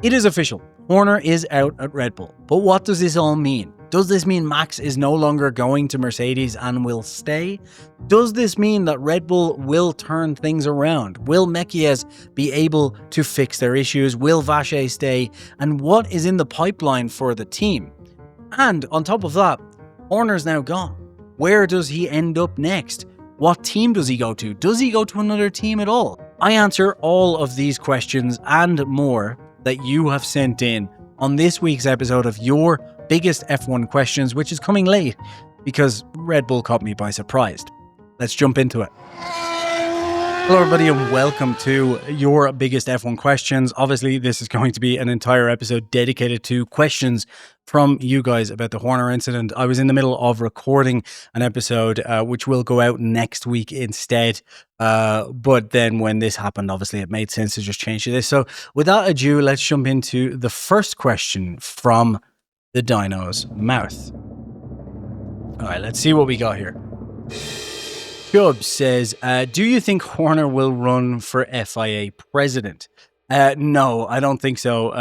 It is official. Horner is out at Red Bull. But what does this all mean? Does this mean Max is no longer going to Mercedes and will stay? Does this mean that Red Bull will turn things around? Will Mekies be able to fix their issues? Will Vache stay? And what is in the pipeline for the team? And on top of that, Horner's now gone. Where does he end up next? What team does he go to? Does he go to another team at all? I answer all of these questions and more that you have sent in on this week's episode of your biggest F1 questions, which is coming late because Red Bull caught me by surprise. Let's jump into it. Hello everybody and welcome to your biggest F1 questions. Obviously this is going to be an entire episode dedicated to questions from you guys about the Horner incident. I was in the middle of recording an episode which will go out next week instead. But then when this happened, obviously it made sense to just change to this. So without ado, let's jump into the first question from the Dyno's mouth. All right, let's see what we got here. Chubb says, do you think Horner will run for FIA President? No, I don't think so.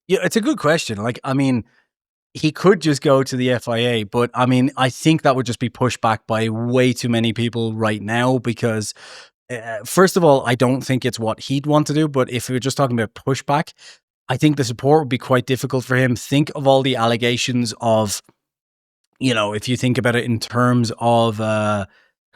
Yeah, it's a good question. He could just go to the FIA, but I think that would just be pushed back by way too many people right now because, first of all, I don't think it's what he'd want to do, but if we're just talking about pushback, I think the support would be quite difficult for him. Think of all the allegations of, if you think about it in terms of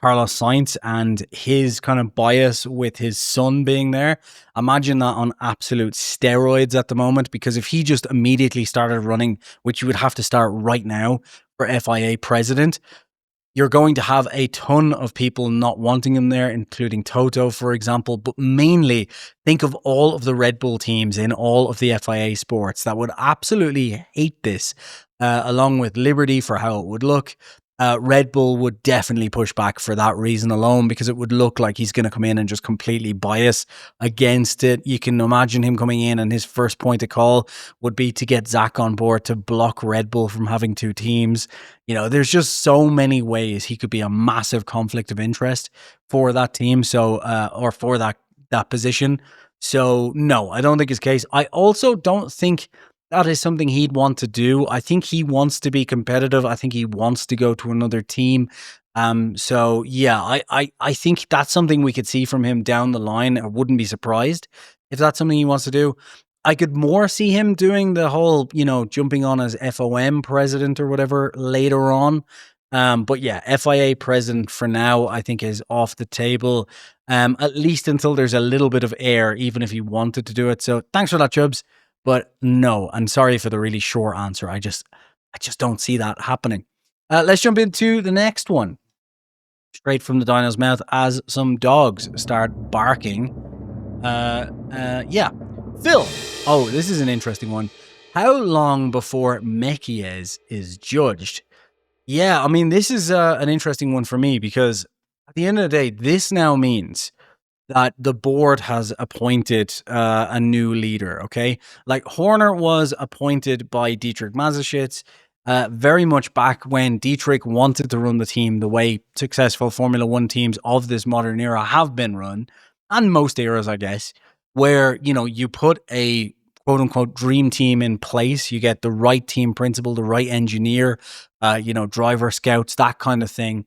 Carlos Sainz and his kind of bias with his son being there. Imagine that on absolute steroids at the moment, because if he just immediately started running, which you would have to start right now for FIA President, you're going to have a ton of people not wanting him there, including Toto, for example. But mainly, think of all of the Red Bull teams in all of the FIA sports that would absolutely hate this, along with Liberty for how it would look. Red Bull would definitely push back for that reason alone, because it would look like he's going to come in and just completely bias against it. You can imagine him coming in and his first point of call would be to get Zach on board to block Red Bull from having two teams. There's just so many ways he could be a massive conflict of interest for that team. So, or for that position. So no, I don't think it's the case. I also don't think that is something he'd want to do. I think he wants to be competitive. I think he wants to go to another team. So yeah, I think that's something we could see from him down the line. I wouldn't be surprised if that's something he wants to do. I could more see him doing the whole, jumping on as FOM president or whatever later on. But yeah, FIA president for now, I think is off the table. At least until there's a little bit of air, even if he wanted to do it. So thanks for that, Chubbs. But no, and sorry for the really short answer. I just don't see that happening. Let's jump into the next one. Straight from the Dyno's mouth as some dogs start barking. Yeah. Phil. Oh, this is an interesting one. How long before Mekies is judged? Yeah, this is an interesting one for me because at the end of the day, this now means that the board has appointed a new leader, okay? Like Horner was appointed by Dietrich Mateschitz very much back when Dietrich wanted to run the team the way successful Formula One teams of this modern era have been run, and most eras, I guess, where, you put a quote-unquote dream team in place, you get the right team principal, the right engineer, driver scouts, that kind of thing,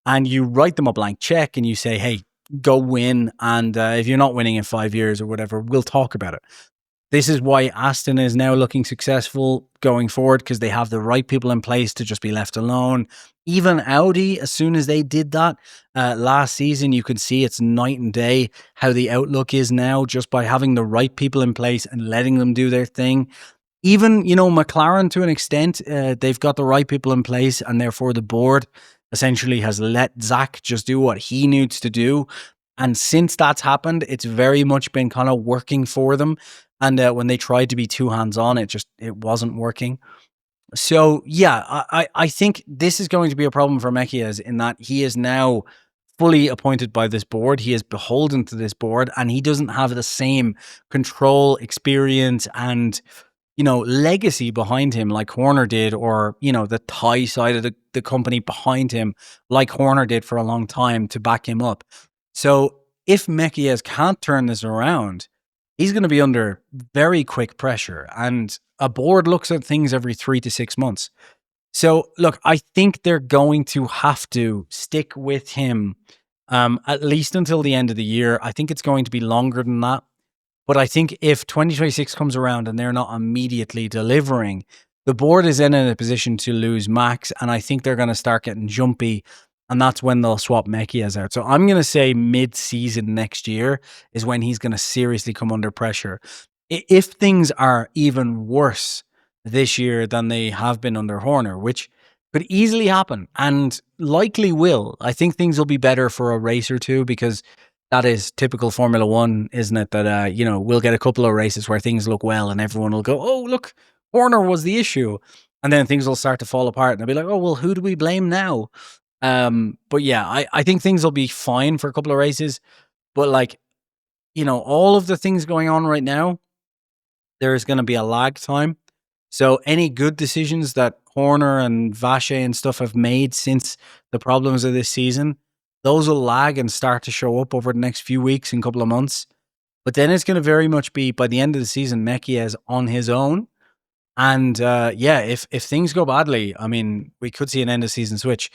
and you write them a blank check and you say, hey, go win, and if you're not winning in 5 years or whatever, we'll talk about it. This is why Aston is now looking successful going forward, because they have the right people in place to just be left alone. Even Audi, as soon as they did that last season, you could see it's night and day how the outlook is now, just by having the right people in place and letting them do their thing. Even, McLaren, to an extent, they've got the right people in place, and therefore the board essentially has let Zach just do what he needs to do. And since that's happened, it's very much been kind of working for them. And when they tried to be too hands-on, it wasn't working. So yeah, I think this is going to be a problem for Mekies in that he is now fully appointed by this board. He is beholden to this board, and he doesn't have the same control, experience, and legacy behind him like Horner did, or, the Thai side of the company behind him like Horner did for a long time to back him up. So if Mekies can't turn this around, he's going to be under very quick pressure. And a board looks at things every 3 to 6 months. So, look, I think they're going to have to stick with him at least until the end of the year. I think it's going to be longer than that. But I think if 2026 comes around and they're not immediately delivering, the board is then in a position to lose Max. And I think they're going to start getting jumpy. And that's when they'll swap Mekies out. So I'm going to say mid-season next year is when he's going to seriously come under pressure. If things are even worse this year than they have been under Horner, which could easily happen and likely will. I think things will be better for a race or two because that is typical Formula One, isn't it? That, we'll get a couple of races where things look well and everyone will go, oh, look, Horner was the issue. And then things will start to fall apart and they'll be like, oh, well, who do we blame now? But yeah, I think things will be fine for a couple of races. But all of the things going on right now, there's going to be a lag time. So any good decisions that Horner and Vache and stuff have made since the problems of this season, those will lag and start to show up over the next few weeks and couple of months. But then it's going to very much be, by the end of the season, Mekies on his own. And if things go badly, I mean, we could see an end of season switch.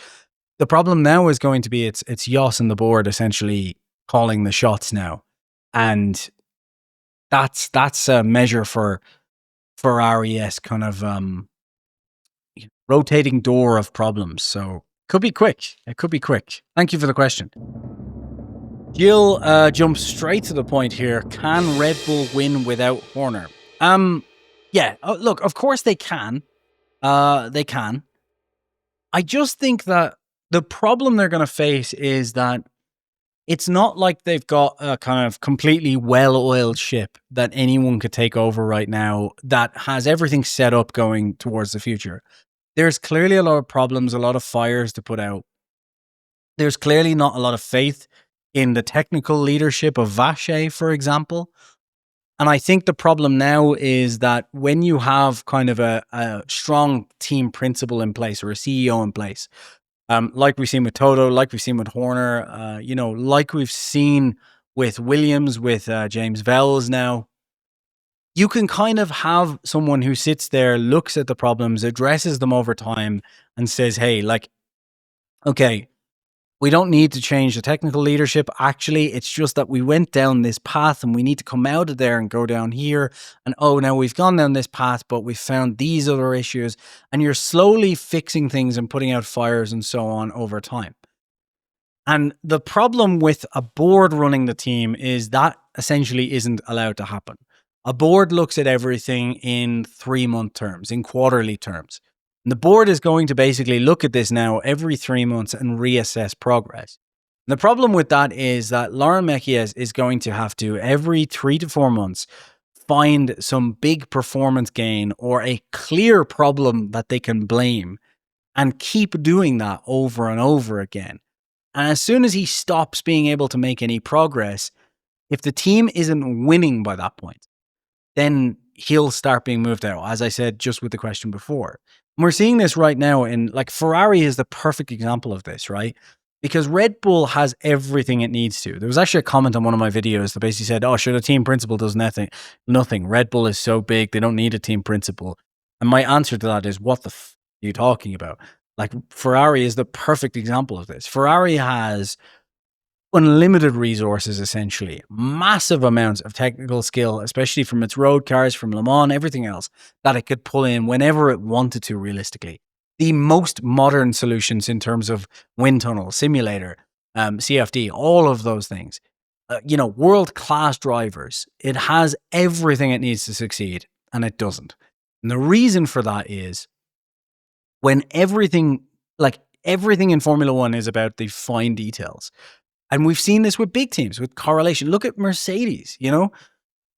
The problem now is going to be it's Jos and the board essentially calling the shots now. And that's a measure for Ferrari-esque kind of rotating door of problems. So could be quick. It could be quick. Thank you for the question. Jill jumps straight to the point here. Can Red Bull win without Horner? Yeah. Look, of course they can. They can. I just think that the problem they're going to face is that it's not like they've got a kind of completely well-oiled ship that anyone could take over right now that has everything set up going towards the future. There's clearly a lot of problems, a lot of fires to put out. There's clearly not a lot of faith in the technical leadership of Vache, for example. And I think the problem now is that when you have kind of a strong team principal in place or a CEO in place, like we've seen with Toto, like we've seen with Horner, like we've seen with Williams, with James Vels now, you can kind of have someone who sits there, looks at the problems, addresses them over time and says, hey, okay, we don't need to change the technical leadership. Actually, it's just that we went down this path and we need to come out of there and go down here. And now we've gone down this path, but we found these other issues. And you're slowly fixing things and putting out fires and so on over time. And the problem with a board running the team is that essentially isn't allowed to happen. A board looks at everything in 3-month terms, in quarterly terms. And the board is going to basically look at this now every 3 months and reassess progress. And the problem with that is that Laurent Mekies is going to have to, every 3 to 4 months, find some big performance gain or a clear problem that they can blame and keep doing that over and over again. And as soon as he stops being able to make any progress, if the team isn't winning by that point, then he'll start being moved out, as I said just with the question before. And we're seeing this right now in, Ferrari is the perfect example of this, right? Because Red Bull has everything it needs to. There was actually a comment on one of my videos that basically said, sure, the team principal does nothing. Red Bull is so big, they don't need a team principal. And my answer to that is, what the f are you talking about? Ferrari is the perfect example of this. Ferrari has unlimited resources, essentially, massive amounts of technical skill, especially from its road cars, from Le Mans, everything else that it could pull in whenever it wanted to, realistically. The most modern solutions in terms of wind tunnel, simulator, CFD, all of those things. World-class drivers. It has everything it needs to succeed, and it doesn't. And the reason for that is when everything in Formula One is about the fine details. And we've seen this with big teams, with correlation. Look at Mercedes,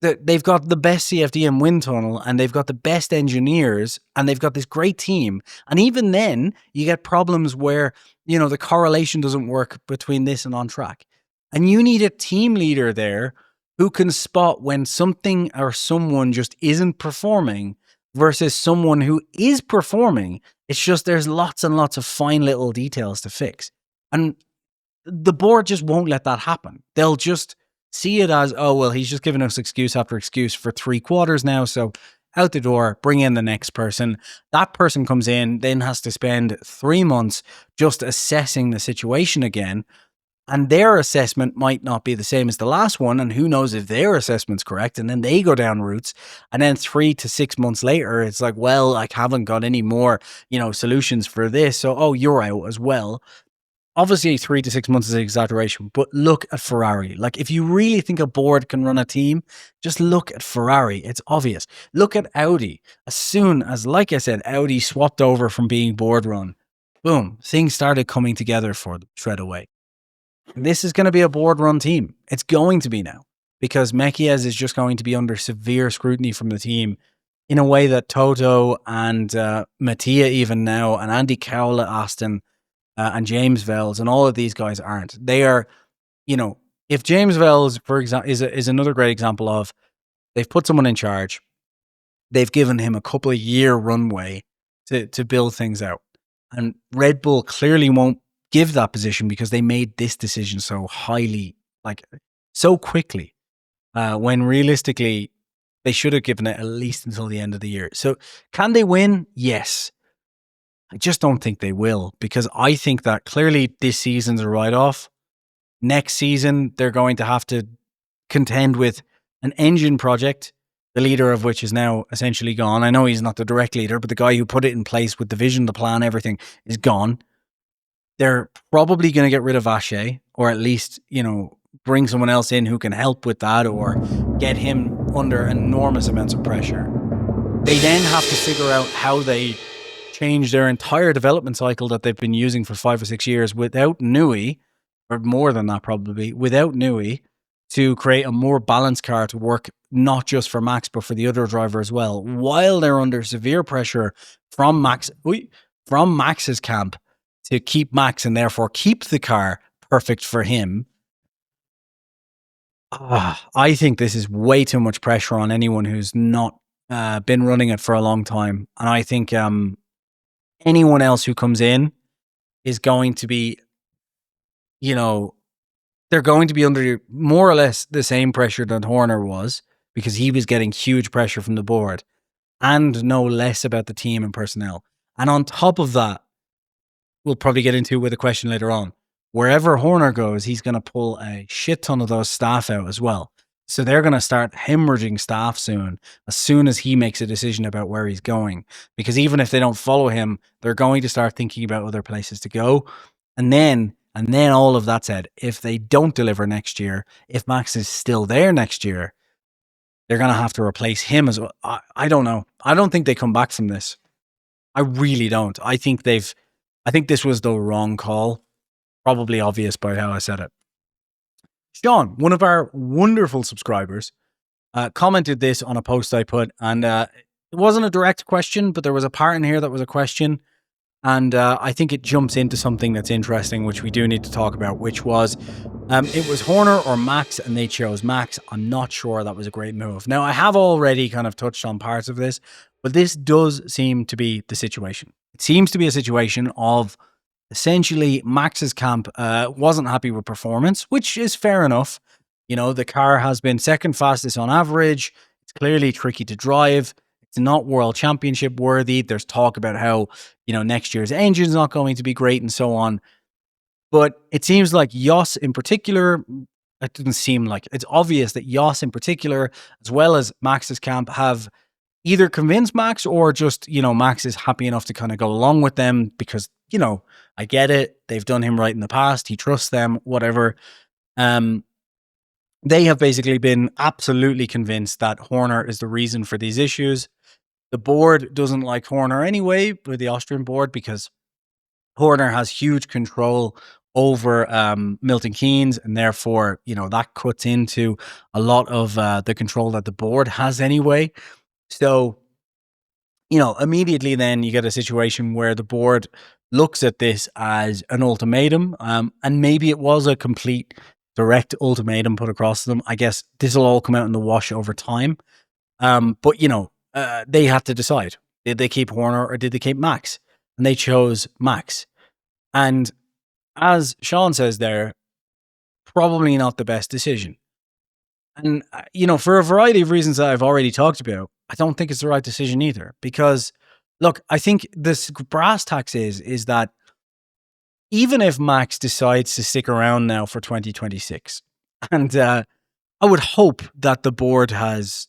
they've got the best CFD and wind tunnel, and they've got the best engineers, and they've got this great team. And even then, you get problems where, the correlation doesn't work between this and on track. And you need a team leader there who can spot when something or someone just isn't performing versus someone who is performing. It's just there's lots and lots of fine little details to fix. And the board just won't let that happen. They'll just see it as, oh, well, he's just giving us excuse after excuse for 3 quarters now. So out the door, bring in the next person. That person comes in, then has to spend 3 months just assessing the situation again. And their assessment might not be the same as the last one. And who knows if their assessment's correct. And then they go down routes. And then 3 to 6 months later, it's like, well, I haven't got any more, solutions for this. So, oh, you're out as well. Obviously, 3 to 6 months is an exaggeration, but look at Ferrari. Like, if you really think a board can run a team, just look at Ferrari. It's obvious. Look at Audi. As soon as, like I said, Audi swapped over from being board run, boom, things started coming together for them straight away. This is going to be a board run team. It's going to be now, because Mekies is just going to be under severe scrutiny from the team in a way that Toto and Mattia even now, and Andy Cowell at Aston, and James Vels and all of these guys aren't. They are, if James Vels, for example, is another great example of, they've put someone in charge, they've given him a couple of year runway to build things out. And Red Bull clearly won't give that position because they made this decision so highly, so quickly, when realistically they should have given it at least until the end of the year. So can they win? Yes. I just don't think they will, because I think that clearly this season's a write-off. Next season, they're going to have to contend with an engine project, the leader of which is now essentially gone. I know he's not the direct leader, but the guy who put it in place with the vision, the plan, everything is gone. They're probably going to get rid of Vache, or at least, bring someone else in who can help with that, or get him under enormous amounts of pressure. They then have to figure out how they change their entire development cycle that they've been using for 5 or 6 years without Newey, or more than that probably, without Newey, to create a more balanced car to work not just for Max, but for the other driver as well, while they're under severe pressure from Max's camp to keep Max and therefore keep the car perfect for him. I think this is way too much pressure on anyone who's not been running it for a long time. And I think anyone else who comes in is going to be, they're going to be under more or less the same pressure that Horner was, because he was getting huge pressure from the board and know less about the team and personnel. And on top of that, we'll probably get into with a question later on, wherever Horner goes, he's going to pull a shit ton of those staff out as well. So they're going to start hemorrhaging staff as soon as he makes a decision about where he's going. Because even if they don't follow him, they're going to start thinking about other places to go. And then all of that said, if they don't deliver next year, if Max is still there next year, they're going to have to replace him as well. I don't know. I don't think they come back from this. I really don't. I think this was the wrong call. Probably obvious by how I said it. Sean, one of our wonderful subscribers, commented this on a post I put, and it wasn't a direct question, but there was a part in here that was a question, and I think it jumps into something that's interesting, which we do need to talk about, which was, it was Horner or Max, and they chose Max. I'm not sure that was a great move. Now, I have already kind of touched on parts of this, but this does seem to be the situation. It seems to be a situation of, essentially, Max's camp wasn't happy with performance, which is fair enough. The car has been second fastest on average. It's clearly tricky to drive. It's not world championship worthy. There's talk about how, next year's engine's not going to be great and so on. But it seems like Jos in particular, it didn't seem like, it's obvious that Jos in particular, as well as Max's camp, have either convinced Max or just, Max is happy enough to kind of go along with them because, I get it. They've done him right in the past. He trusts them, whatever. They have basically been absolutely convinced that Horner is the reason for these issues. The board doesn't like Horner anyway, with the Austrian board, because Horner has huge control over Milton Keynes, and therefore, that cuts into a lot of the control that the board has anyway. So, immediately then you get a situation where the board looks at this as an ultimatum, and maybe it was a complete direct ultimatum put across to them. I guess this will all come out in the wash over time. But, they have to decide. Did they keep Horner or did they keep Max? And they chose Max. And as Sean says there, probably not the best decision. And, for a variety of reasons that I've already talked about, I don't think it's the right decision either. Because, look, I think this brass tacks is that even if Max decides to stick around now for 2026, and I would hope that the board has,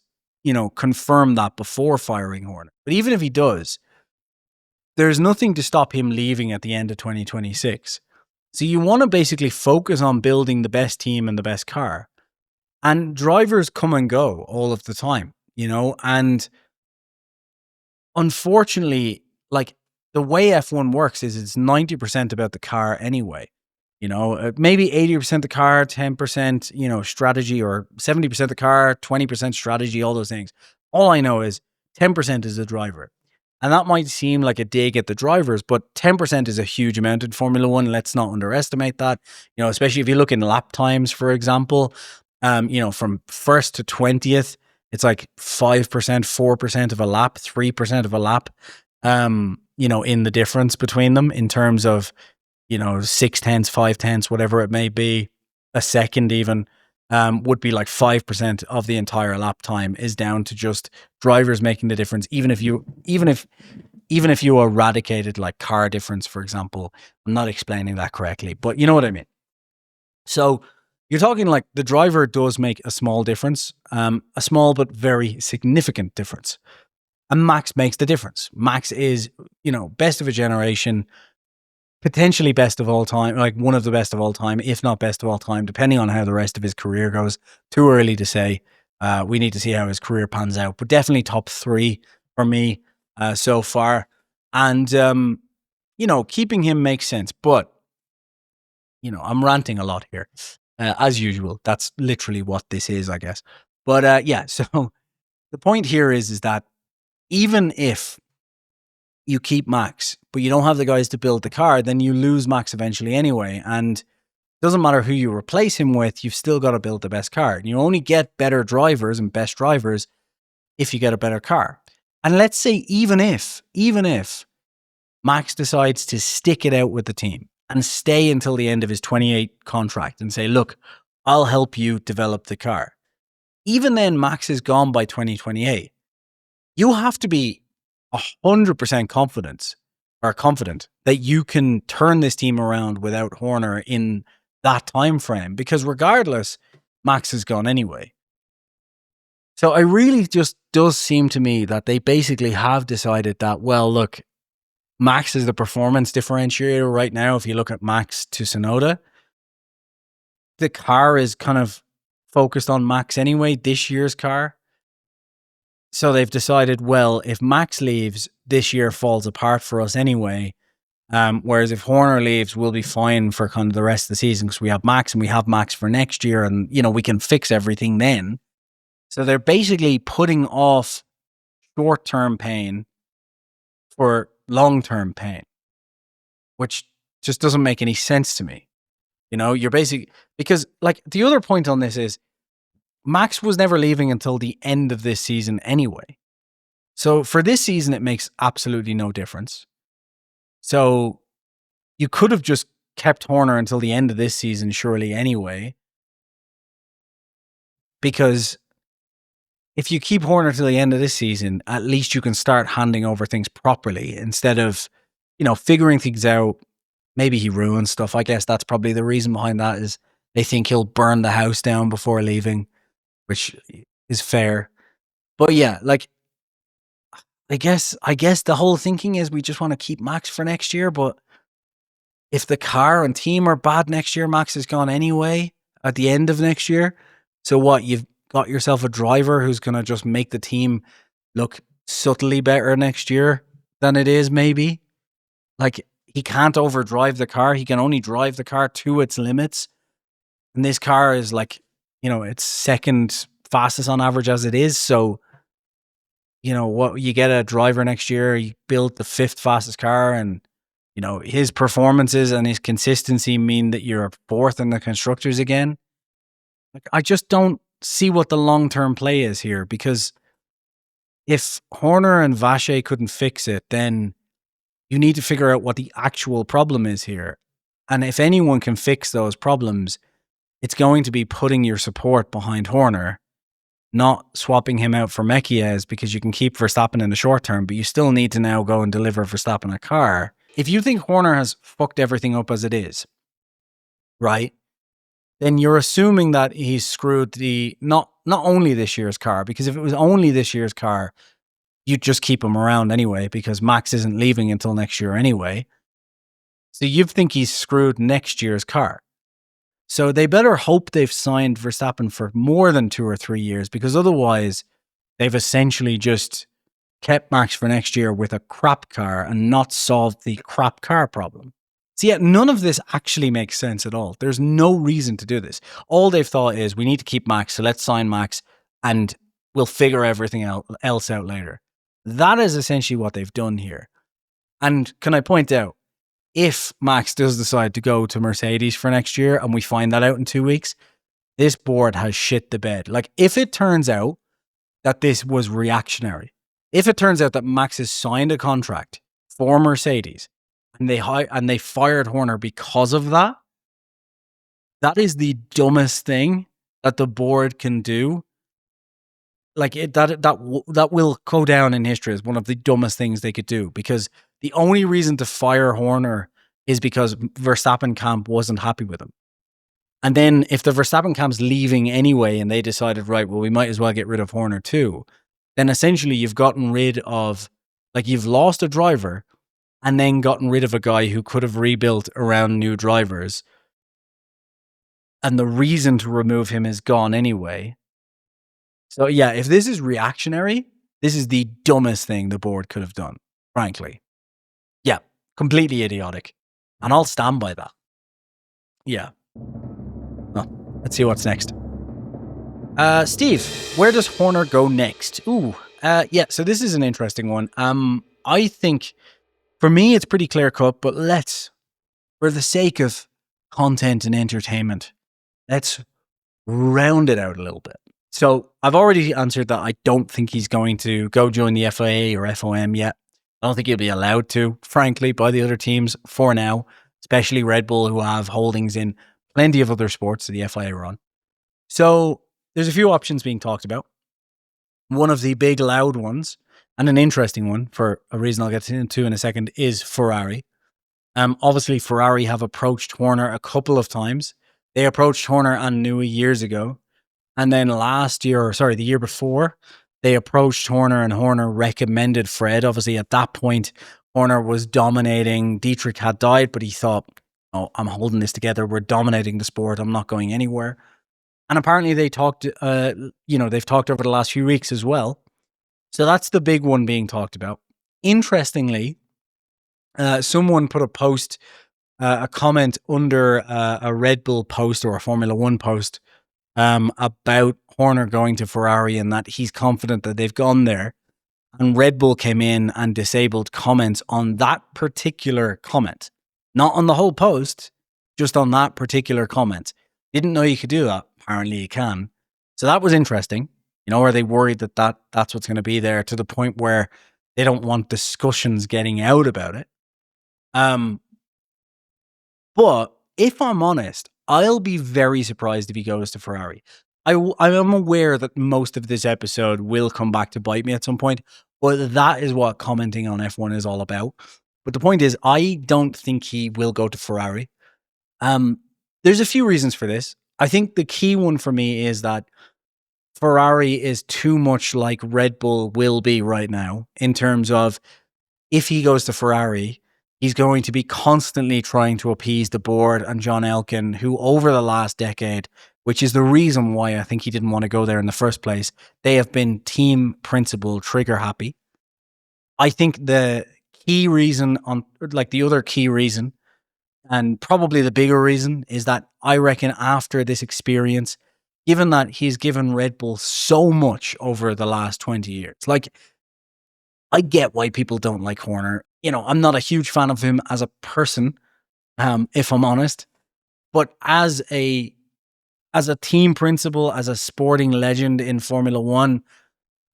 confirmed that before firing Horner. But even if he does, there's nothing to stop him leaving at the end of 2026. So you want to basically focus on building the best team and the best car. And drivers come and go all of the time, and unfortunately, like the way F1 works is it's 90% about the car anyway. Maybe 80% the car, 10%, strategy, or 70% the car, 20% strategy, all those things. All I know is 10% is the driver. And that might seem like a dig at the drivers, but 10% is a huge amount in Formula One. Let's not underestimate that, especially if you look in lap times, for example, from first to 20th, it's like 5%, 4% of a lap, 3% of a lap, in the difference between them in terms of, 6/10, 5/10, whatever it may be, a second even, would be like 5% of the entire lap time is down to just drivers making the difference. Even if you eradicated like car difference, for example. I'm not explaining that correctly, but you know what I mean. So you're talking like the driver does make a small difference, a small but very significant difference. And Max makes the difference. Max is, best of a generation, potentially best of all time, like one of the best of all time, if not best of all time, depending on how the rest of his career goes. Too early to say. We need to see how his career pans out, but definitely top 3 for me so far. And, keeping him makes sense, but, I'm ranting a lot here. As usual, that's literally what this is, I guess. But yeah, so the point here is that even if you keep Max, but you don't have the guys to build the car, then you lose Max eventually anyway. And it doesn't matter who you replace him with, you've still got to build the best car. And you only get better drivers and best drivers if you get a better car. And let's say even if Max decides to stick it out with the team and stay until the end of his 28 contract and say, look, I'll help you develop the car. Even then, Max is gone by 2028. You have to be 100% confident that you can turn this team around without Horner in that time frame, because regardless, Max is gone anyway. So I really just does seem to me that they basically have decided that, well, look, Max is the performance differentiator right now. If you look at Max to Tsunoda, the car is kind of focused on Max anyway, this year's car. So they've decided, well, if Max leaves, this year falls apart for us anyway. Whereas if Horner leaves, we'll be fine for kind of the rest of the season because we have Max and we have Max for next year, and we can fix everything then. So they're basically putting off short-term pain for long-term pain, which just doesn't make any sense to me. You're basically, because like the other point on this is Max was never leaving until the end of this season anyway. So for this season, it makes absolutely no difference. So you could have just kept Horner until the end of this season, surely anyway, because if you keep Horner till the end of this season, at least you can start handing over things properly instead of, figuring things out. Maybe he ruins stuff. I guess that's probably the reason behind that, is they think he'll burn the house down before leaving, which is fair. But yeah, like, I guess the whole thinking is we just want to keep Max for next year. But if the car and team are bad next year, Max is gone anyway at the end of next year. So what, you've got yourself a driver who's going to just make the team look subtly better next year than it is, maybe. Like, he can't overdrive the car. He can only drive the car to its limits. And this car is like, it's second fastest on average as it is. So, what, you get a driver next year, you build the 5th fastest car, and, his performances and his consistency mean that you're 4th in the constructors again. Like, I just don't see what the long-term play is here, because if Horner and Vache couldn't fix it, then you need to figure out what the actual problem is here. And if anyone can fix those problems, it's going to be putting your support behind Horner not swapping him out for Mekies because you can keep Verstappen in the short term, but you still need to now go and deliver Verstappen a car. If you think Horner has fucked everything up as it is, right, then you're assuming that he's screwed the not only this year's car, because if it was only this year's car, you'd just keep him around anyway because Max isn't leaving until next year anyway. So you think he's screwed next year's car. So they better hope they've signed Verstappen for more than 2 or 3 years, because otherwise they've essentially just kept Max for next year with a crap car and not solved the crap car problem. So yeah, none of this actually makes sense at all. There's no reason to do this. All they've thought is, we need to keep Max, so let's sign Max and we'll figure everything else out later. That is essentially what they've done here. And can I point out, if Max does decide to go to Mercedes for next year and we find that out in 2 weeks, this board has shit the bed. Like, if it turns out that this was reactionary, if it turns out that Max has signed a contract for Mercedes and they fired Horner because of that, that is the dumbest thing that the board can do. Like, that will go down in history as one of the dumbest things they could do, because the only reason to fire Horner is because Verstappen camp wasn't happy with him. And then if the Verstappen camp's leaving anyway and they decided, right, well, we might as well get rid of Horner too, then essentially you've gotten rid of, like, you've lost a driver and then gotten rid of a guy who could have rebuilt around new drivers. And the reason to remove him is gone anyway. So yeah, if this is reactionary, this is the dumbest thing the board could have done, frankly. Yeah, completely idiotic. And I'll stand by that. Yeah. Well, let's see what's next. Steve, where does Horner go next? Yeah, so this is an interesting one. I think, for me, it's pretty clear cut, but for the sake of content and entertainment, let's round it out a little bit. So I've already answered that I don't think he's going to go join the FIA or FOM yet. I don't think he'll be allowed to, frankly, by the other teams for now, especially Red Bull, who have holdings in plenty of other sports that the FIA run. So there's a few options being talked about. One of the big loud ones, and an interesting one for a reason I'll get into in a second, is Ferrari. Obviously, Ferrari have approached Horner a couple of times. They approached Horner and Newey years ago. And then the year before, they approached Horner and Horner recommended Fred. Obviously, at that point, Horner was dominating. Dietrich had died, but he thought, oh, I'm holding this together. We're dominating the sport. I'm not going anywhere. And apparently they talked, they've talked over the last few weeks as well. So that's the big one being talked about. Interestingly, someone put a comment under a Red Bull post or a Formula One post about Horner going to Ferrari and that he's confident that they've gone there. And Red Bull came in and disabled comments on that particular comment. Not on the whole post, just on that particular comment. Didn't know you could do that. Apparently you can. So that was interesting. Are they worried that that's what's going to be there, to the point where they don't want discussions getting out about it? But if I'm honest, I'll be very surprised if he goes to Ferrari. I am aware that most of this episode will come back to bite me at some point, but that is what commenting on F1 is all about. But the point is, I don't think he will go to Ferrari. There's a few reasons for this. I think the key one for me is that Ferrari is too much like Red Bull will be right now, in terms of, if he goes to Ferrari, he's going to be constantly trying to appease the board and John Elkann, who over the last decade, which is the reason why I think he didn't want to go there in the first place, they have been team principal trigger happy. I think the key reason, the other key reason, and probably the bigger reason, is that I reckon after this experience, given that he's given Red Bull so much over the last 20 years, I get why people don't like Horner. I'm not a huge fan of him as a person, if I'm honest, but as a team principal, as a sporting legend in Formula One,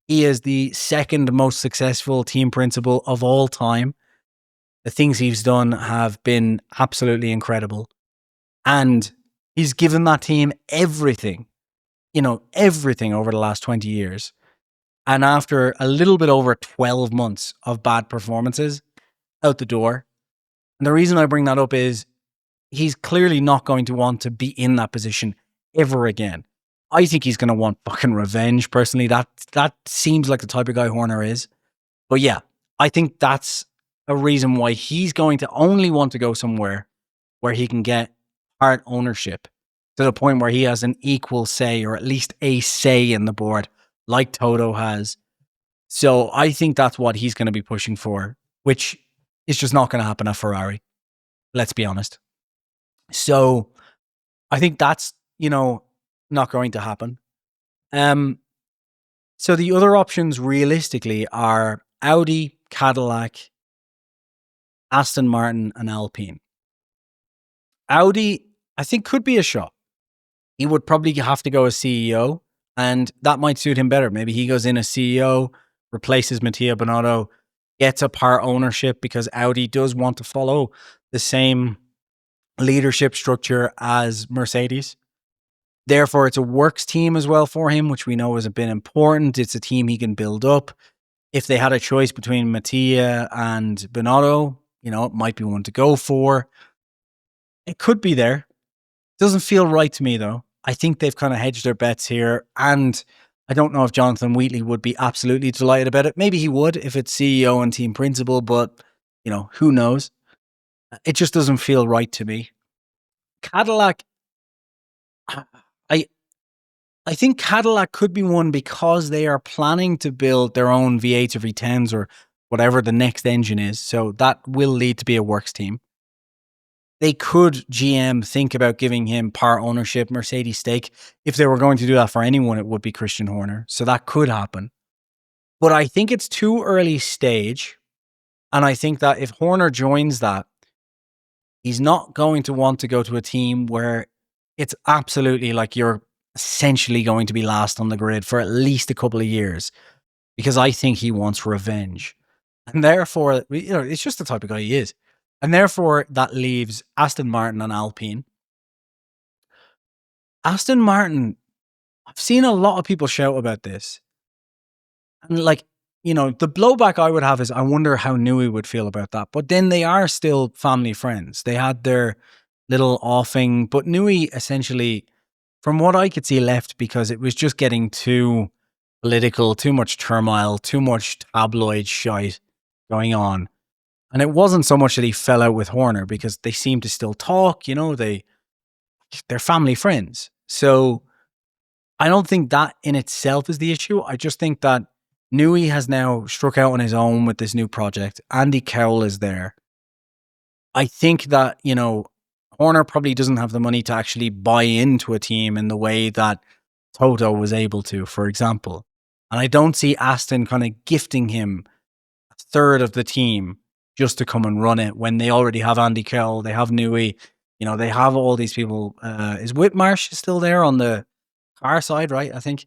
he is the second most successful team principal of all time. The things he's done have been absolutely incredible. And he's given that team everything. everything over the last 20 years. And after a little bit over 12 months of bad performances, out the door. And the reason I bring that up is he's clearly not going to want to be in that position ever again. I think he's going to want fucking revenge, personally. That seems like the type of guy Horner is. But yeah, I think that's a reason why he's going to only want to go somewhere where he can get part ownership to the point where he has an equal say, or at least a say in the board, like Toto has. So I think that's what he's going to be pushing for, which is just not going to happen at Ferrari. Let's be honest. So I think that's, not going to happen. So the other options realistically are Audi, Cadillac, Aston Martin, and Alpine. Audi, I think, could be a shot. He would probably have to go as CEO, and that might suit him better. Maybe he goes in as CEO, replaces Mattia Binotto, gets a part ownership, because Audi does want to follow the same leadership structure as Mercedes. Therefore, it's a works team as well for him, which we know has been important. It's a team he can build up. If they had a choice between Mattia and Binotto, it might be one to go for. It could be there. Doesn't feel right to me, though. I think they've kind of hedged their bets here. And I don't know if Jonathan Wheatley would be absolutely delighted about it. Maybe he would if it's CEO and team principal, but, who knows? It just doesn't feel right to me. Cadillac, I think Cadillac could be one because they are planning to build their own V8s or V10s or whatever the next engine is. So that will lead to be a works team. They could, GM, think about giving him part ownership, Mercedes stake. If they were going to do that for anyone, it would be Christian Horner. So that could happen. But I think it's too early stage. And I think that if Horner joins that, he's not going to want to go to a team where it's absolutely like you're essentially going to be last on the grid for at least a couple of years, because I think he wants revenge. And therefore, it's just the type of guy he is. And therefore, that leaves Aston Martin and Alpine. Aston Martin, I've seen a lot of people shout about this. And the blowback I would have is I wonder how Newey would feel about that. But then they are still family friends. They had their little offing. But Newey essentially, from what I could see, left because it was just getting too political, too much turmoil, too much tabloid shite going on. And it wasn't so much that he fell out with Horner, because they seem to still talk, they're family friends. So I don't think that in itself is the issue. I just think that Newey has now struck out on his own with this new project. Andy Cowell is there. I think that, Horner probably doesn't have the money to actually buy into a team in the way that Toto was able to, for example. And I don't see Aston kind of gifting him a third of the team just to come and run it when they already have Andy Cowell, they have Newey, they have all these people. Is Whitmarsh still there on the car side, right? I think.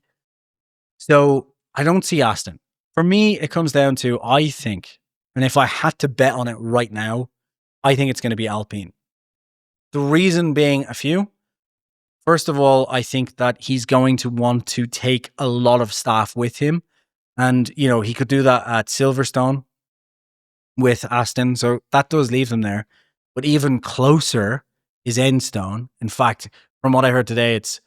So I don't see Aston. For me, it comes down to, I think, and if I had to bet on it right now, I think it's going to be Alpine. The reason being a few. First of all, I think that he's going to want to take a lot of staff with him. And, he could do that at Silverstone with Aston. So that does leave them there. But even closer is Enstone. In fact, from what I heard today, it's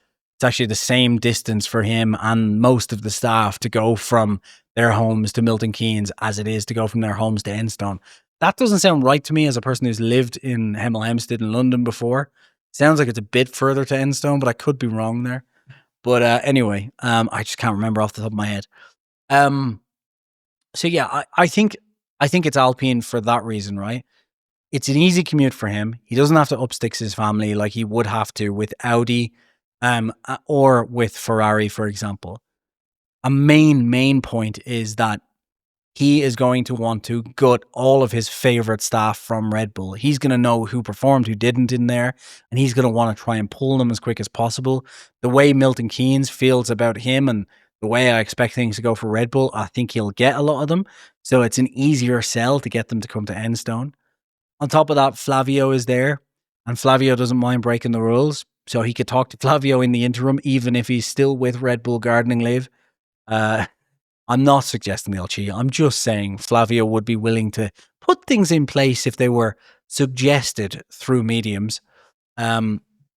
actually the same distance for him and most of the staff to go from their homes to Milton Keynes as it is to go from their homes to Enstone. That doesn't sound right to me as a person who's lived in Hemel Hempstead in London before. Sounds like it's a bit further to Enstone, but I could be wrong there. But anyway, I just can't remember off the top of my head. So yeah, I think it's Alpine for that reason, right? It's an easy commute for him. He doesn't have to upsticks his family like he would have to with Audi, or with Ferrari, for example. A main point is that he is going to want to gut all of his favorite staff from Red Bull. He's going to know who performed, who didn't in there, and he's going to want to try and pull them as quick as possible. The way Milton Keynes feels about him and the way I expect things to go for Red Bull, I think he'll get a lot of them. So it's an easier sell to get them to come to Enstone. On top of that, Flavio is there, and Flavio doesn't mind breaking the rules. so he could talk to Flavio in the interim, even if he's still with Red Bull gardening leave. I'm not suggesting they'll cheat. I'm just saying Flavio would be willing to put things in place if they were suggested through mediums,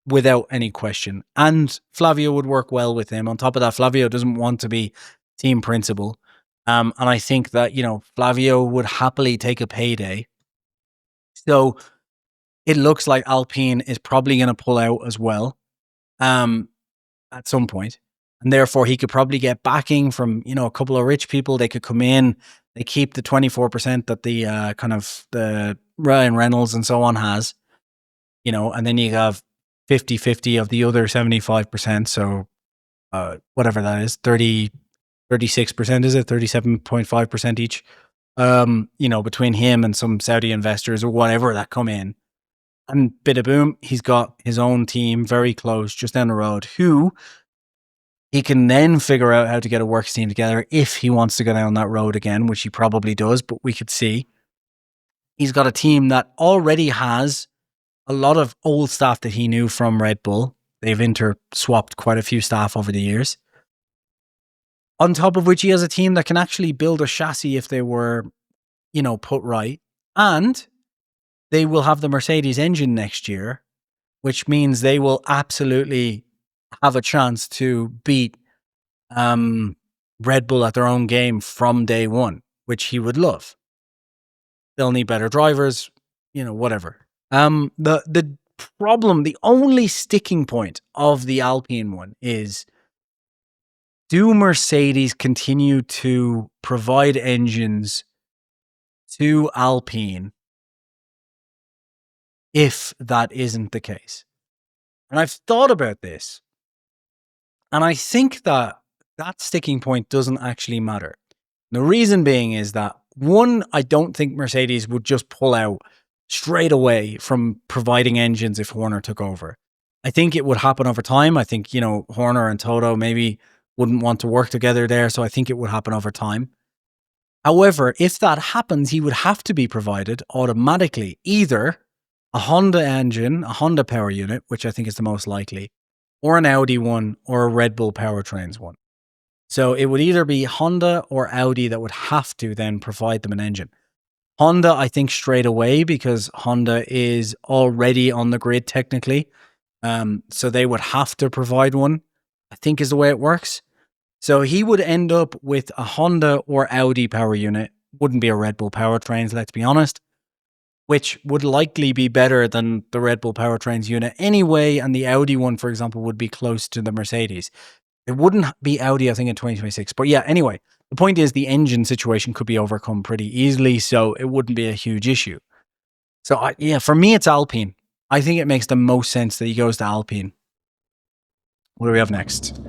without any question. And Flavio would work well with him. On top of that, Flavio doesn't want to be team principal. And I think that, Flavio would happily take a payday. So it looks like Alpine is probably going to pull out as well, at some point. And therefore, he could probably get backing from, a couple of rich people. They could come in. They keep the 24% that the the Ryan Reynolds and so on has, and then you have 50-50 of the other 75%. So whatever that is, 36%, is it? 37.5% each, between him and some Saudi investors or whatever that come in. And bada boom, he's got his own team very close, just down the road, who he can then figure out how to get a works team together if he wants to go down that road again, which he probably does, but we could see. He's got a team that already has a lot of old staff that he knew from Red Bull. They've inter-swapped quite a few staff over the years. On top of which, he has a team that can actually build a chassis if they were, put right. And they will have the Mercedes engine next year, which means they will absolutely have a chance to beat Red Bull at their own game from day one, which he would love. They'll need better drivers, whatever. The problem, the only sticking point of the Alpine one is, do Mercedes continue to provide engines to Alpine if that isn't the case? And I've thought about this, and I think that sticking point doesn't actually matter. The reason being is that, one, I don't think Mercedes would just pull out straight away from providing engines if Horner took over. I think it would happen over time. I think, Horner and Toto maybe wouldn't want to work together there, so I think it would happen over time. However, if that happens, he would have to be provided automatically either a Honda engine, a Honda power unit, which I think is the most likely, or an Audi one, or a Red Bull powertrains one. So it would either be Honda or Audi that would have to then provide them an engine. Honda, I think, straight away, because Honda is already on the grid technically. So they would have to provide one, I think is the way it works. So he would end up with a Honda or Audi power unit. Wouldn't be a Red Bull powertrains, let's be honest, which would likely be better than the Red Bull powertrains unit anyway. And the Audi one, for example, would be close to the Mercedes. It wouldn't be Audi, I think, in 2026. But yeah, anyway, the point is the engine situation could be overcome pretty easily, so it wouldn't be a huge issue. So for me, it's Alpine. I think it makes the most sense that he goes to Alpine. What do we have next?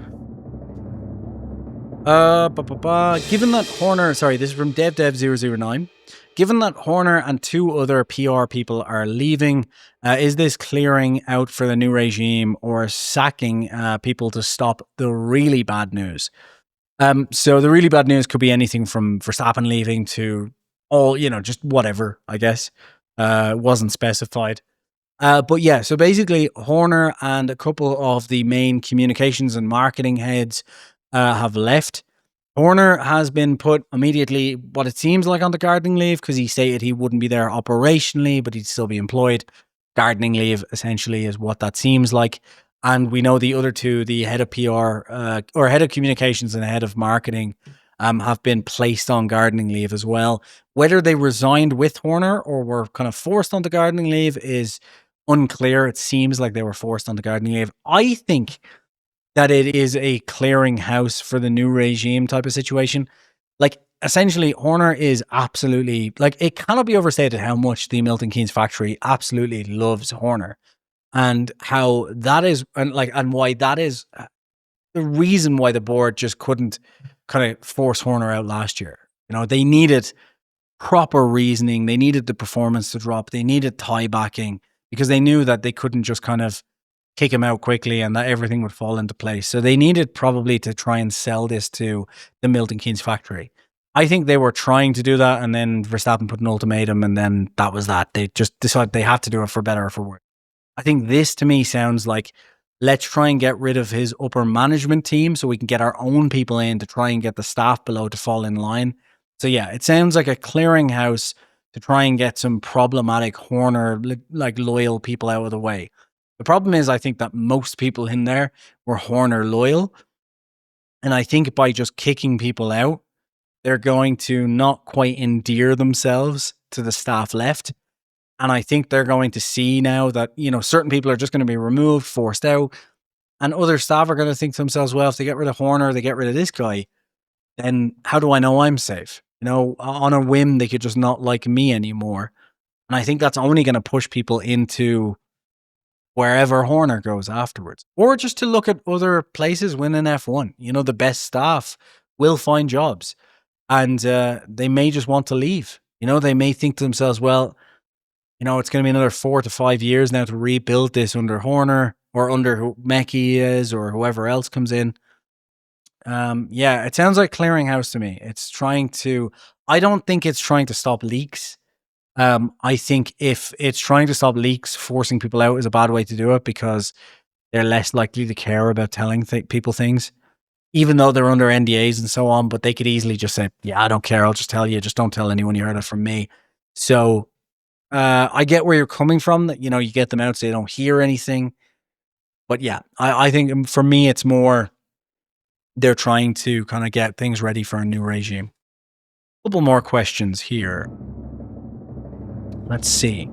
Given that Horner, this is from DevDev009. Given that Horner and two other PR people are leaving, is this clearing out for the new regime or sacking people to stop the really bad news? So the really bad news could be anything from Verstappen leaving to all, just whatever, I guess. Wasn't specified. But yeah, so basically Horner and a couple of the main communications and marketing heads have left. Horner has been put immediately, what it seems like, on the gardening leave, because he stated he wouldn't be there operationally, but he'd still be employed. Gardening leave, essentially, is what that seems like. And we know the other two, the head of PR, or head of communications and head of marketing, have been placed on gardening leave as well. Whether they resigned with Horner or were kind of forced onto gardening leave is unclear. It seems like they were forced onto gardening leave. I think that it is a clearinghouse for the new regime type of situation. Like, essentially, Horner is absolutely, it cannot be overstated how much the Milton Keynes factory absolutely loves Horner, and how that is, and why that is the reason why the board just couldn't kind of force Horner out last year. They needed proper reasoning. They needed the performance to drop. They needed tie backing, because they knew that they couldn't just kind of kick him out quickly and that everything would fall into place. So they needed probably to try and sell this to the Milton Keynes factory. I think they were trying to do that, and then Verstappen put an ultimatum, and then that was that. They just decided they have to do it for better or for worse. I think this, to me, sounds like Let's try and get rid of his upper management team so we can get our own people in to try and get the staff below to fall in line. So yeah, it sounds like a clearinghouse to try and get some problematic Horner, like loyal people out of the way. The problem is, I think that most people in there were Horner loyal. And I think by just kicking people out, they're going to not quite endear themselves to the staff left. And I think they're going to see now that, certain people are just going to be removed, forced out. And other staff are going to think to themselves, well, if they get rid of Horner, they get rid of this guy, then how do I know I'm safe? On a whim, they could just not like me anymore. And I think that's only going to push people into wherever Horner goes afterwards. Or just to look at other places winning F1. The best staff will find jobs. And they may just want to leave. They may think to themselves, well, it's going to be another 4 to 5 years now to rebuild this under Horner or under Mekies or whoever else comes in. Yeah, it sounds like clearinghouse to me. I don't think it's trying to stop leaks. I think if it's trying to stop leaks, forcing people out is a bad way to do it because they're less likely to care about telling people things, even though they're under NDAs and so on. But they could easily just say, yeah, I don't care. I'll just tell you. Just don't tell anyone you heard it from me. So I get where you're coming from, that, you get them out so they don't hear anything. But yeah, I think for me, it's more they're trying to kind of get things ready for a new regime. A couple more questions here. Let's see.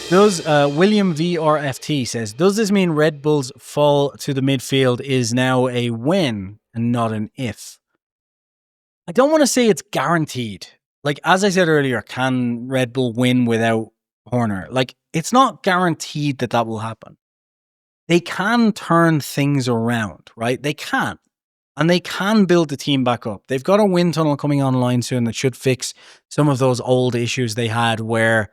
Does William VRFT says, does this mean Red Bull's fall to the midfield is now a when and not an if? I don't want to say it's guaranteed. Like, as I said earlier, can Red Bull win without Horner? Like, it's not guaranteed that will happen. They can turn things around, right? They can. And they can build the team back up. They've got a wind tunnel coming online soon that should fix some of those old issues they had where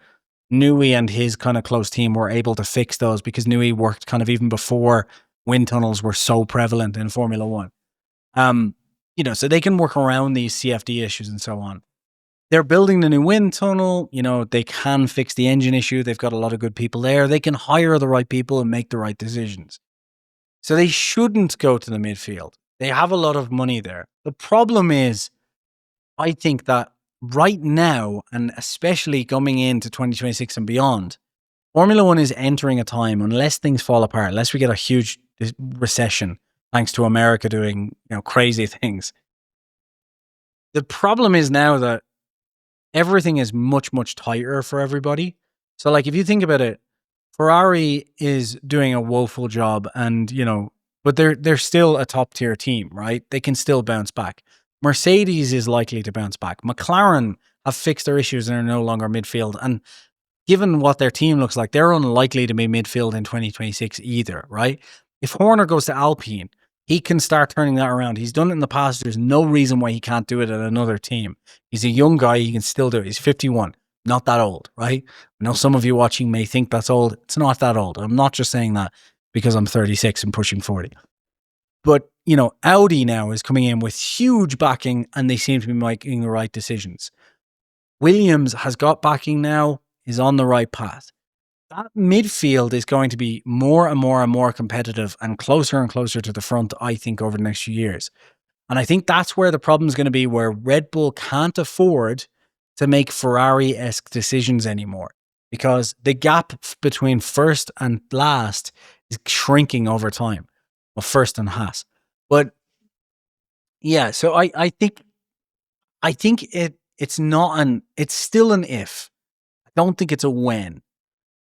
Newey and his kind of close team were able to fix those because Newey worked kind of even before wind tunnels were so prevalent in Formula One. So they can work around these CFD issues and so on. They're building the new wind tunnel. They can fix the engine issue. They've got a lot of good people there. They can hire the right people and make the right decisions. So they shouldn't go to the midfield. They have a lot of money there. The problem is, I think that right now, and especially coming into 2026 and beyond, Formula One is entering a time, unless things fall apart, unless we get a huge recession, thanks to America doing crazy things. The problem is now that everything is much, much tighter for everybody. So like, if you think about it, Ferrari is doing a woeful job and, but they're still a top tier team, right? They can still bounce back. Mercedes is likely to bounce back. McLaren have fixed their issues and are no longer midfield. And given what their team looks like, they're unlikely to be midfield in 2026 either, right? If Horner goes to Alpine, he can start turning that around. He's done it in the past. There's no reason why he can't do it at another team. He's a young guy. He can still do it. He's 51. Not that old, right? I know some of you watching may think that's old. It's not that old. I'm not just saying that because I'm 36 and pushing 40. But, Audi now is coming in with huge backing and they seem to be making the right decisions. Williams has got backing now, is on the right path. That midfield is going to be more and more and more competitive and closer to the front, I think, over the next few years. And I think that's where the problem is going to be, where Red Bull can't afford to make Ferrari-esque decisions anymore because the gap between first and last is shrinking over time. Well, first and Haas. But yeah, so I think it's still an if. I don't think it's a when.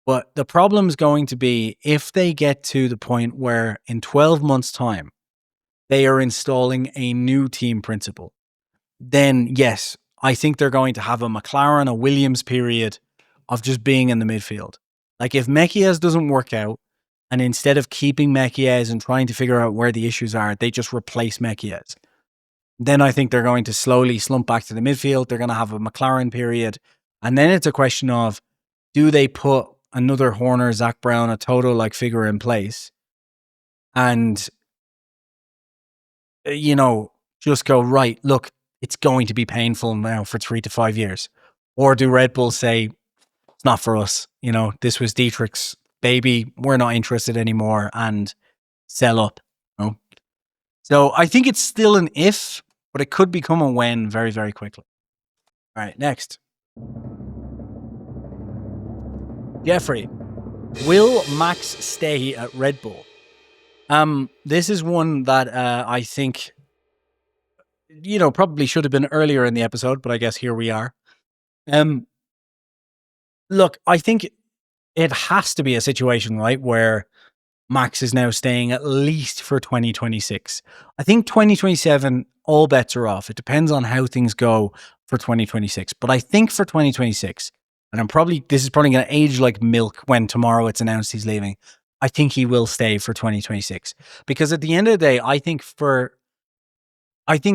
But the problem is going to be if they get to the point where in 12 months' time, they are installing a new team principle, then yes, I think they're going to have a McLaren, a Williams period of just being in the midfield. Like if Mekies doesn't work out, and instead of keeping Mekies and trying to figure out where the issues are, they just replace Mekies. Then I think they're going to slowly slump back to the midfield. They're going to have a McLaren period. And then it's a question of, do they put another Horner, Zach Brown, a Toto-like figure in place and, just go, right, look, it's going to be painful now for 3 to 5 years? Or do Red Bull say, it's not for us. This was Dietrich's baby, we're not interested anymore, and sell up. You know? So I think it's still an if, but it could become a when very, very quickly. All right, next. Jeffrey, will Max stay at Red Bull? This is one that I think, probably should have been earlier in the episode, but I guess here we are. Look, I think it has to be a situation, right, where Max is now staying at least for 2026. I think 2027, all bets are off. It depends on how things go for 2026. But I think for 2026, and this is probably going to age like milk when tomorrow it's announced he's leaving. I think he will stay for 2026. Because at the end of the day, I think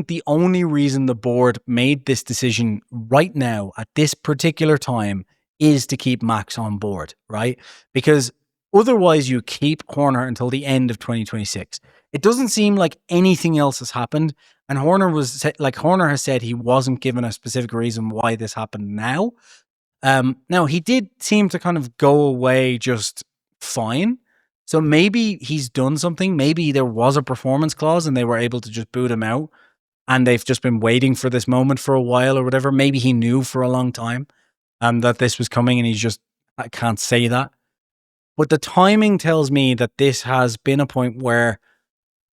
the only reason the board made this decision right now at this particular time is to keep Max on board, right? Because otherwise you keep Horner until the end of 2026. It doesn't seem like anything else has happened. And Horner has said he wasn't given a specific reason why this happened now. Now, he did seem to kind of go away just fine. So maybe he's done something. Maybe there was a performance clause and they were able to just boot him out. And they've just been waiting for this moment for a while or whatever. Maybe he knew for a long time that this was coming and I can't say that. But the timing tells me that this has been a point where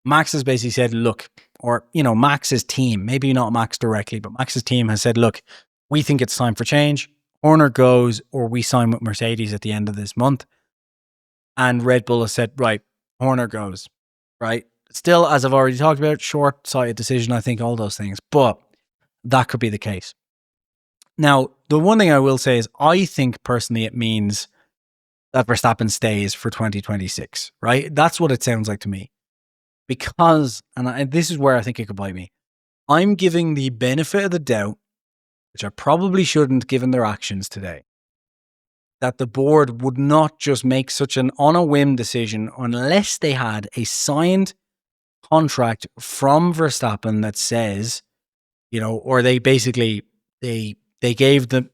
Max has basically said, look, or, Max's team, maybe not Max directly, but Max's team has said, look, we think it's time for change. Horner goes or we sign with Mercedes at the end of this month. And Red Bull has said, right, Horner goes, right? Still, as I've already talked about, short-sighted decision, I think, all those things. But that could be the case. Now, the one thing I will say is I think personally it means that Verstappen stays for 2026, right? That's what it sounds like to me. Because, and this is where I think it could bite me, I'm giving the benefit of the doubt, which I probably shouldn't given their actions today, that the board would not just make such an on-a-whim decision unless they had a signed contract from Verstappen that says, or they basically, they gave the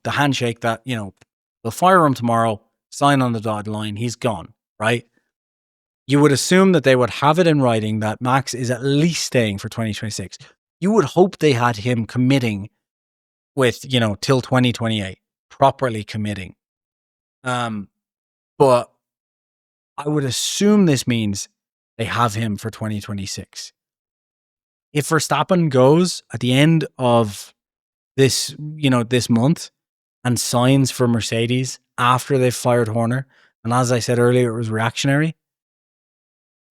handshake that, they'll fire him tomorrow, sign on the dotted line, he's gone, right? You would assume that they would have it in writing that Max is at least staying for 2026. You would hope they had him committing with, till 2028, properly committing. But I would assume this means they have him for 2026. If Verstappen goes at the end of this, this month and signs for Mercedes after they've fired Horner, and as I said earlier, it was reactionary,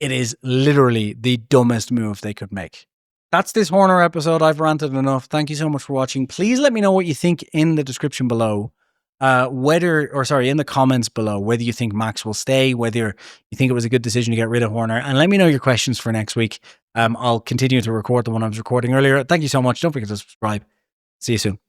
it is literally the dumbest move they could make. That's this Horner episode. I've ranted enough. Thank you so much for watching. Please let me know what you think in the description below. In the comments below, whether you think Max will stay, whether you think it was a good decision to get rid of Horner, and let me know your questions for next week. I'll continue to record the one I was recording earlier. Thank you so much. Don't forget to subscribe. See you soon.